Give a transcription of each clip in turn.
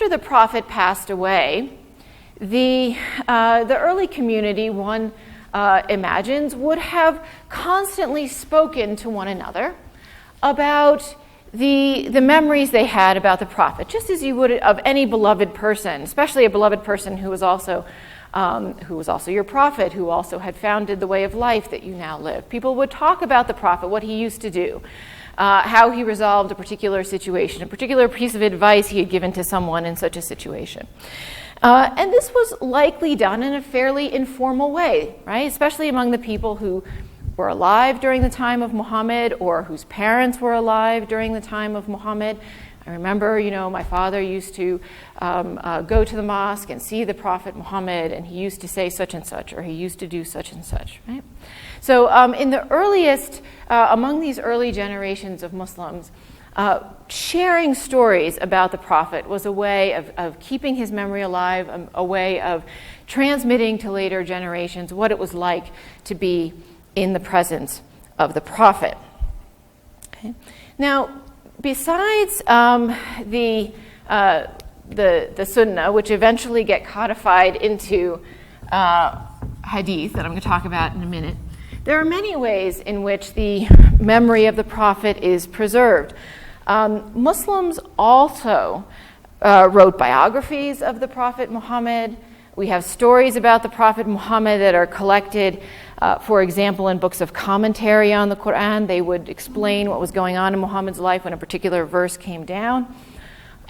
after the Prophet passed away, the early community, one imagines, would have constantly spoken to one another about the memories they had about the Prophet, just as you would of any beloved person, especially a beloved person who was also your Prophet, who also had founded the way of life that you now live. People would talk about the Prophet, what he used to do, how he resolved a particular situation, a particular piece of advice he had given to someone in such a situation. And this was likely done in a fairly informal way, right? Especially among the people who were alive during the time of Muhammad or whose parents were alive during the time of Muhammad. I remember, my father used to go to the mosque and see the Prophet Muhammad, and he used to say such and such, or he used to do such and such, right? So in the earliest, among these early generations of Muslims, sharing stories about the Prophet was a way of keeping his memory alive, a way of transmitting to later generations what it was like to be in the presence of the Prophet. Okay. Now, besides the Sunnah, which eventually get codified into Hadith, that I'm going to talk about in a minute, there are many ways in which the memory of the Prophet is preserved. Muslims also wrote biographies of the Prophet Muhammad. We have stories about the Prophet Muhammad that are collected, for example, in books of commentary on the Quran. They would explain what was going on in Muhammad's life when a particular verse came down.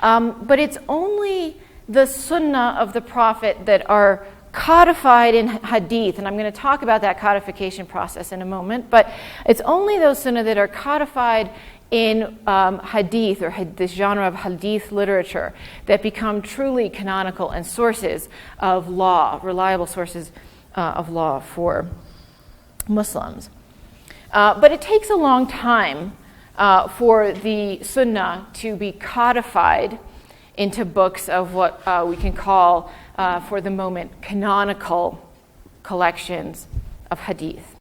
But it's only the Sunnah of the Prophet that are codified in Hadith, and I'm going to talk about that codification process in a moment, but it's only those Sunnah that are codified in Hadith, or this genre of Hadith literature, that become truly canonical and sources of law, reliable sources of law for Muslims. But it takes a long time for the Sunnah to be codified into books of what we can call, for the moment, canonical collections of Hadith.